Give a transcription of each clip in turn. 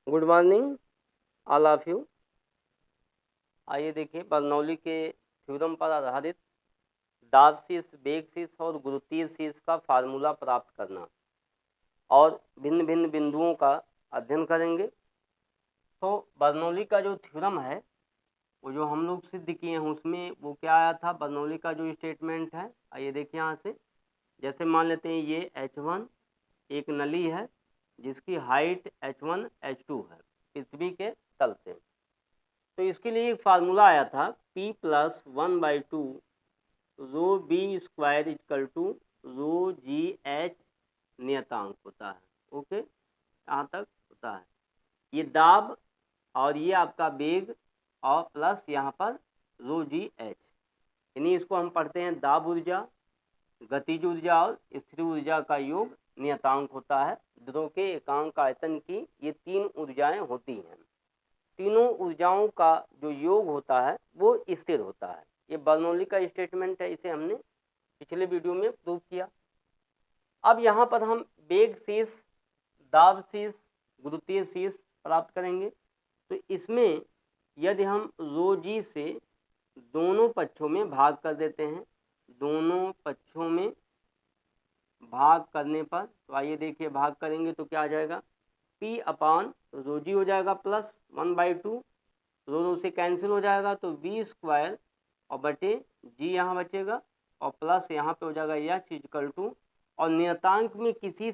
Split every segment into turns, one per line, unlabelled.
Good morning all of you. आइए देखिए Bernoulli के थ्योरम पर आधारित दाब शीर्ष, वेग शीर्ष और गुरुत्वीय शीर्ष का फार्मूला प्राप्त करना और भिन्न भिन्न बिंदुओं का अध्ययन करेंगे। तो बर्नौली का जो थ्योरम है वो जो हम लोग सिद्ध किए हैं उसमें वो क्या आया था, बर्नौली का जो स्टेटमेंट है। आइए देखिए यहाँ से, जैसे मान लेते हैं ये H1 एक नली है जिसकी हाइट H1 H2 है पृथ्वी के तल से। तो इसके लिए एक फार्मूला आया था P plus 1/2 rho B square equal to rho G H नियतांक होता है। ओके, यहाँ तक होता है। ये दाब और ये आपका वेग और प्लस यहाँ पर रो जी एच, यानी इसको हम पढ़ते हैं दाब ऊर्जा, गतिज ऊर्जा और स्थिर ऊर्जा का योग नियतांक होता है। द्रव के एकांक आयतन की ये तीन ऊर्जाएं होती हैं। तीनों ऊर्जाओं का जो योग होता है वो स्थिर होता है। ये बर्नौली का स्टेटमेंट है, इसे हमने पिछले वीडियो में प्रूव किया। अब यहाँ पर हम वेग शीर्ष, दाब शीर्ष, गुरुत्वीय शीर्ष प्राप्त करेंगे। तो इसमें यदि हम रो जी से दोनों पक्षों में भाग कर देते हैं, दोनों पक्षों में भाग करने पर, तो आइए देखिए भाग करेंगे तो क्या आ जाएगा, P अपान रो जी हो जाएगा प्लस 1/2, रो से कैंसिल हो जाएगा तो V स्क्वायर और बटे G यहाँ बचेगा और प्लस यहाँ पे हो जाएगा H इक्वल टू, और नियतांक में किसी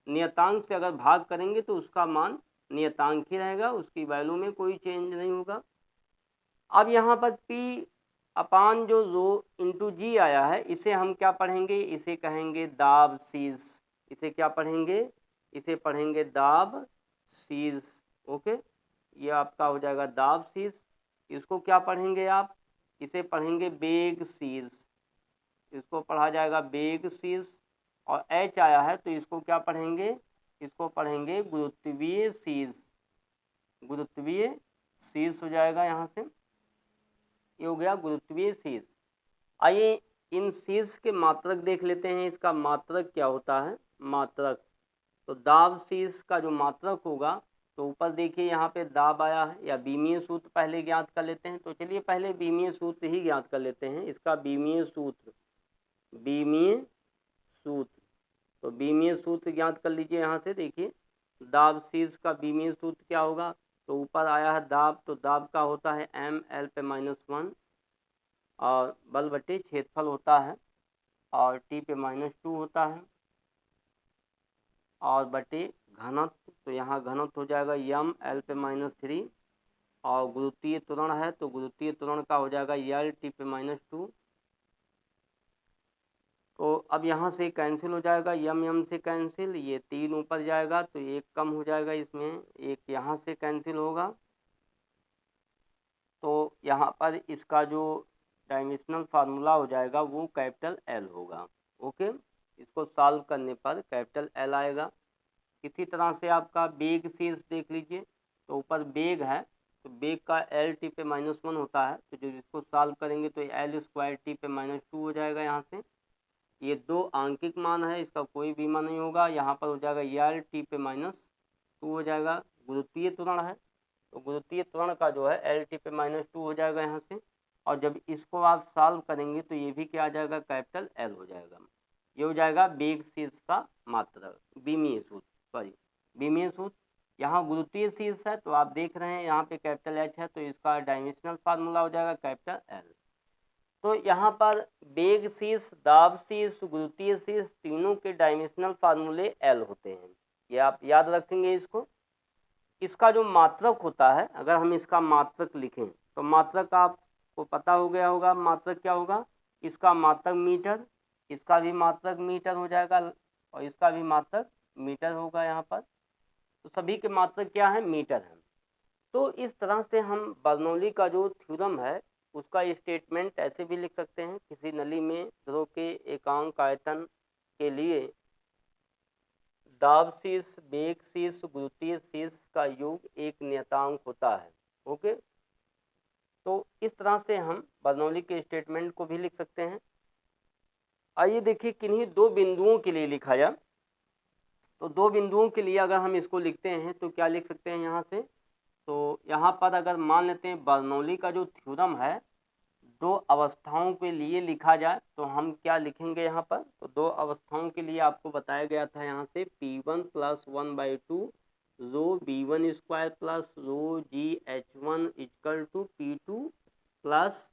नियतांक से अगर भाग करेंगे तो उसका मान नियतांक ही रहेगा, उसकी वैल्यू में कोई चेंज नहीं होगा। अब यहाँ पर P अपान जो रो इंटू जी आया है इसे हम क्या पढ़ेंगे, इसे कहेंगे दाब शीर्ष। इसे क्या पढ़ेंगे, इसे पढ़ेंगे दाब शीर्ष। ओके, ये आपका हो जाएगा दाब शीर्ष। इसको क्या पढ़ेंगे आप, इसे पढ़ेंगे वेग शीर्ष। इसको पढ़ा जाएगा वेग शीर्ष। और H आया है तो इसको क्या पढ़ेंगे, इसको पढ़ेंगे गुरुत्वीय शीर्ष। गुरुत्वीय शीर्ष हो जाएगा यहाँ से, ये हो गया गुरुत्वीय शीर्ष। आइए इन शीर्ष के मात्रक देख लेते हैं, इसका मात्रक क्या होता है। मात्रक, तो दाब शीर्ष का जो मात्रक होगा, तो ऊपर देखिए यहाँ पे दाब आया है, या बीमीय सूत्र पहले ज्ञात कर लेते हैं। तो चलिए पहले बीमीय सूत्र ही ज्ञात कर लेते हैं। इसका बीमीय सूत्र, बीमीय सूत्र, तो बीमीय सूत्र ज्ञात कर लीजिए। यहाँ से देखिए दाब शीर्ष का बीमीय सूत्र क्या होगा, तो ऊपर आया है दाब, तो दाब का होता है ml पे -1 और बल बटे क्षेत्रफल होता है और t पे -2 होता है और बटे घनत्व, तो यहाँ घनत्व हो जाएगा ml पे -3 और गुरुत्वीय त्वरण है तो गुरुत्वीय त्वरण का हो जाएगा यल t पे -2। तो अब यहाँ से कैंसिल हो जाएगा, यम से कैंसिल, ये 3 ऊपर जाएगा तो एक कम हो जाएगा, इसमें एक यहाँ से कैंसिल होगा। तो यहाँ पर इसका जो डायमेंशनल फार्मूला हो जाएगा वो कैपिटल L होगा। ओके, इसको सॉल्व करने पर कैपिटल L आएगा। इसी तरह से आपका वेग शीर्ष देख लीजिए, तो ऊपर वेग है तो वेग का एल टी पे -1 होता है, तो जब इसको सॉल्व करेंगे तो एल स्क्वायर टी पे -2 हो जाएगा। यहाँ से ये दो आंकिक मान है, इसका कोई भी मान नहीं होगा। यहाँ पर हो जाएगा यल टी पे -2 हो जाएगा। गुरुत्वीय त्वरण है तो गुरुत्वीय त्वरण का जो है एल टी पे -2 हो जाएगा यहाँ से। और जब इसको आप सॉल्व करेंगे तो ये भी क्या आ जाएगा, कैपिटल एल हो जाएगा। ये हो जाएगा वेग शीर्ष का मात्रक, बीमीय सूत्र, सॉरी बीमीय सूत्र। यहाँ गुरुत्वीय शीर्ष है तो आप देख रहे हैं यहाँ पे कैपिटल एच है तो इसका डायमेंशनल फार्मूला हो जाएगा कैपिटल एल। तो यहाँ पर वेग शीर्ष, दाब शीर्ष, गुरुत्वीय शीर्ष तीनों के डायमेंशनल फार्मूले एल होते हैं, ये आप याद रखेंगे इसको। इसका जो मात्रक होता है, अगर हम इसका मात्रक लिखें तो मात्रक आपको पता हो गया होगा, मात्रक क्या होगा, इसका मात्रक मीटर, इसका भी मात्रक मीटर हो जाएगा और इसका भी मात्रक मीटर होगा यहाँ पर। तो सभी के मात्रक क्या है, मीटर है। तो इस तरह से हम बर्नौली का जो थ्योरम है उसका स्टेटमेंट ऐसे भी लिख सकते हैं, किसी नली में द्रव के एकांक आयतन के लिए दाब शीर्ष, वेग शीर्ष, गुरुत्वीय शीर्ष का योग एक नियतांक होता है। ओके, तो इस तरह से हम बर्नौली के स्टेटमेंट को भी लिख सकते हैं। आइए देखिए किन्हीं दो बिंदुओं के लिए लिखा जाए। तो दो बिंदुओं के लिए अगर हम इसको लिखते हैं तो क्या लिख सकते हैं यहाँ से, तो यहाँ पर अगर मान लेते हैं बर्नौली का जो थ्योरम है दो अवस्थाओं के लिए लिखा जाए तो हम क्या लिखेंगे यहाँ पर, तो दो अवस्थाओं के लिए आपको बताया गया था यहाँ से P1 plus 1/2 rho B1 square plus rho GH1 equal to P2 plus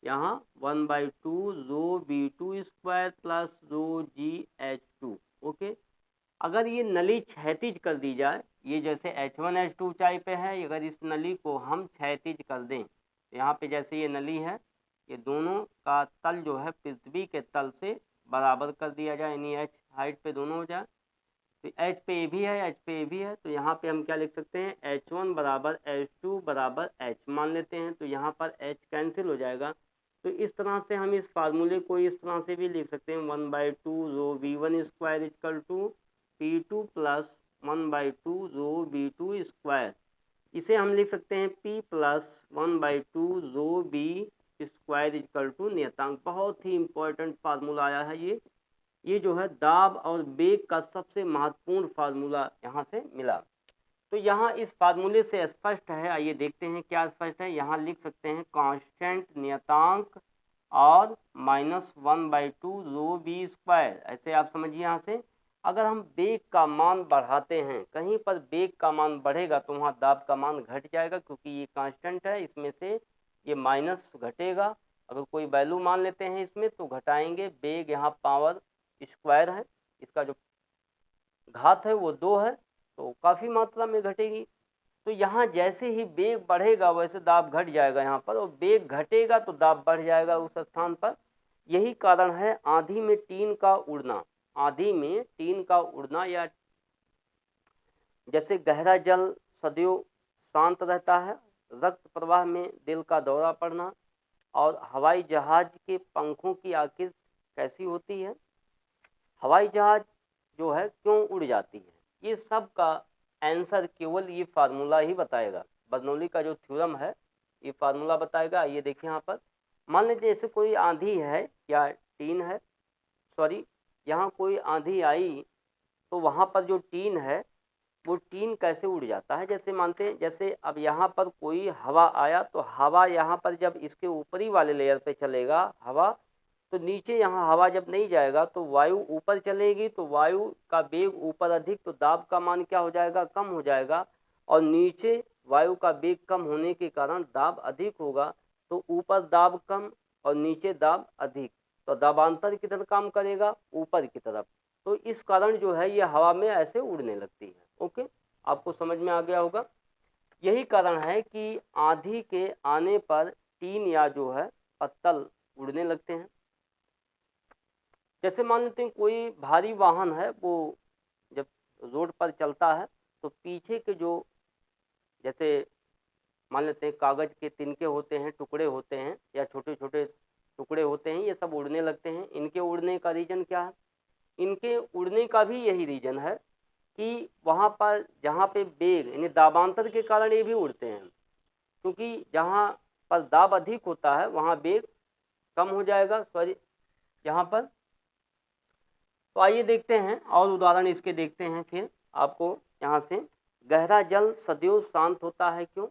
यहाँ 1/2 rho B2 square plus rho GH2। Okay, अगर ये नली क्षैतिज कर दी जाए, ये जैसे H1 H2 ऊंचाई पे है, अगर इस नली को हम क्षैतिज कर दें, यहाँ पे जैसे ये नली है, ये दोनों का तल जो है पृथ्वी के तल से बराबर कर दिया जाए, यानी H हाइट पे दोनों हो जाए, तो H पे ए भी है, H पे ए भी है, तो यहाँ पे हम क्या लिख सकते हैं, H1 बराबर H2 बराबर H मान लेते हैं, तो यहाँ पर H कैंसिल हो जाएगा। तो इस तरह से हम इस फार्मूले को इस तरह से भी लिख सकते हैं 1/2 rho B1 square equal to P2 plus 1/2 rho B2 square. इसे हम लिख सकते हैं P plus 1/2 rho B square equal to नियतांक। बहुत ही इंपॉर्टेंट फार्मूला आया है ये जो है दाब और बेग का सबसे महत्वपूर्ण फार्मूला यहाँ से मिला। तो यहाँ इस फार्मूले से स्पष्ट है, आइए देखते हैं क्या स्पष्ट है। यहाँ लिख सकते हैं कांस्टेंट नियतांक और -1/2 रो बी स्क्वायर, ऐसे आप समझिए। यहाँ से अगर हम बेग का मान बढ़ाते हैं, कहीं पर बेग का मान बढ़ेगा तो वहाँ दाब का मान घट जाएगा, क्योंकि ये कांस्टेंट है, इसमें से ये माइनस घटेगा। अगर कोई वैल्यू मान लेते हैं इसमें तो घटाएंगे, बेग यहाँ पावर स्क्वायर है, इसका जो घात है वो 2 है, तो काफ़ी मात्रा में घटेगी। तो यहाँ जैसे ही बेग बढ़ेगा वैसे दाब घट जाएगा यहाँ पर, और बेग घटेगा तो दाब बढ़ जाएगा उस स्थान पर। यही कारण है आंधी में टीन का उड़ना, आंधी में टीन का उड़ना, या जैसे गहरा जल सदैव शांत रहता है, रक्त प्रवाह में दिल का दौरा पड़ना, और हवाई जहाज के पंखों की आखिर कैसी होती है, हवाई जहाज जो है क्यों उड़ जाती है, ये सब का आंसर केवल ये फार्मूला ही बताएगा। बर्नौली का जो थ्योरम है ये फार्मूला बताएगा। ये देखिए यहाँ पर मान लीजिए जैसे कोई आंधी है या टीन है, सॉरी यहाँ कोई आंधी आई तो वहाँ पर जो टीन है वो टीन कैसे उड़ जाता है, जैसे मानते हैं, जैसे अब यहाँ पर कोई हवा आया तो हवा यहाँ पर जब इसके ऊपरी वाले लेयर पे चलेगा हवा, तो नीचे यहाँ हवा जब नहीं जाएगा तो वायु ऊपर चलेगी, तो वायु का वेग ऊपर अधिक, तो दाब का मान क्या हो जाएगा, कम हो जाएगा, और नीचे वायु का वेग कम होने के कारण दाब अधिक होगा, तो ऊपर दाब कम और नीचे दाब अधिक, तो दाबांतर किधर काम करेगा, ऊपर की तरफ। तो इस कारण जो है ये हवा में ऐसे उड़ने लगती है। ओके, आपको समझ में आ गया होगा। यही कारण है कि आंधी के आने पर टीन या जो है पत्तल उड़ने लगते हैं। जैसे मान लेते हैं कोई भारी वाहन है, वो जब रोड पर चलता है तो पीछे के जो, जैसे मान लेते हैं कागज के तिनके होते हैं, टुकड़े होते हैं, या छोटे छोटे टुकड़े होते हैं, ये सब उड़ने लगते हैं। इनके उड़ने का रीजन क्या है, इनके उड़ने का भी यही रीजन है कि वहाँ पर जहाँ पे बेग यानी दाबांतर के कारण ये भी उड़ते हैं, क्योंकि जहाँ पर दाब अधिक होता है वहाँ बेग कम हो जाएगा, सॉरी यहाँ पर। तो आइए देखते हैं और उदाहरण इसके देखते हैं फिर आपको यहाँ से। गहरा जल सदैव शांत होता है क्यों,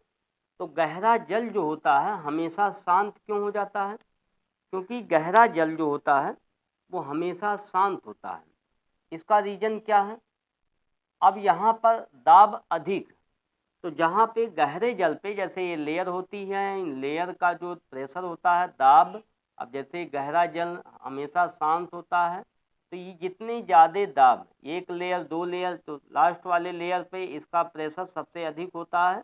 तो गहरा जल जो होता है हमेशा शांत क्यों हो जाता है, क्योंकि गहरा जल जो होता है वो हमेशा शांत होता है। इसका रीजन क्या है, अब यहाँ पर दाब अधिक, तो जहाँ पे गहरे जल पे जैसे ये लेयर होती है, इन लेयर का जो प्रेशर होता है दाब, अब जैसे गहरा जल हमेशा शांत होता है, तो ये जितनी ज़्यादा दाब, एक लेयर दो लेयर, तो लास्ट वाले लेयर पे इसका प्रेशर सबसे अधिक होता है,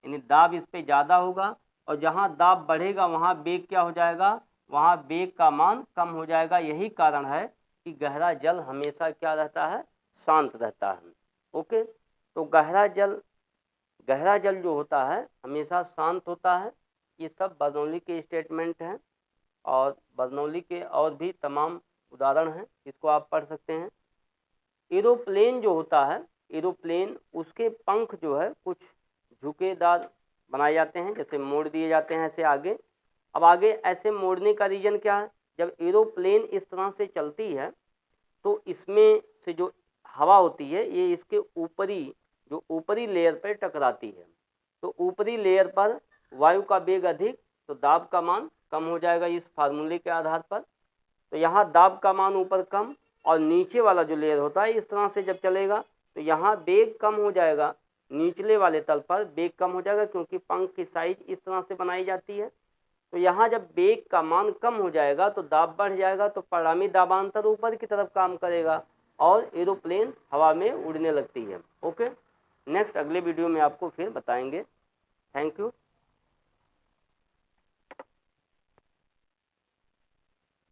यानी दाब इस पे ज़्यादा होगा, और जहाँ दाब बढ़ेगा वहाँ बेग क्या हो जाएगा, वहाँ बेग का मान कम हो जाएगा। यही कारण है कि गहरा जल हमेशा क्या रहता है, शांत रहता है। ओके, तो गहरा जल जो होता है हमेशा शांत होता है। ये सब बर्नौली के स्टेटमेंट हैं, और बर्नौली के और भी तमाम उदाहरण हैं, इसको आप पढ़ सकते हैं। एरोप्लेन जो होता है, एरोप्लेन उसके पंख जो है कुछ झुकेदार बनाए जाते हैं, जैसे मोड़ दिए जाते हैं ऐसे आगे। अब आगे ऐसे मोड़ने का रीजन क्या है, जब एरोप्लेन इस तरह से चलती है तो इसमें से जो हवा होती है ये इसके ऊपरी जो ऊपरी लेयर पर टकराती है, तो ऊपरी लेयर पर वायु का वेग अधिक तो दाब का मान कम हो जाएगा इस फार्मूले के आधार पर। तो यहाँ दाब का मान ऊपर कम और नीचे वाला जो लेयर होता है इस तरह से जब चलेगा तो यहाँ वेग कम हो जाएगा, निचले वाले तल पर वेग कम हो जाएगा क्योंकि पंख की साइज इस तरह से बनाई जाती है। तो यहाँ जब वेग का मान कम हो जाएगा तो दाब बढ़ जाएगा, तो परिणामी दाबांतर ऊपर की तरफ काम करेगा और एरोप्लेन हवा में उड़ने लगती है। ओके, नेक्स्ट अगले वीडियो में आपको फिर बताएंगे। Thank you.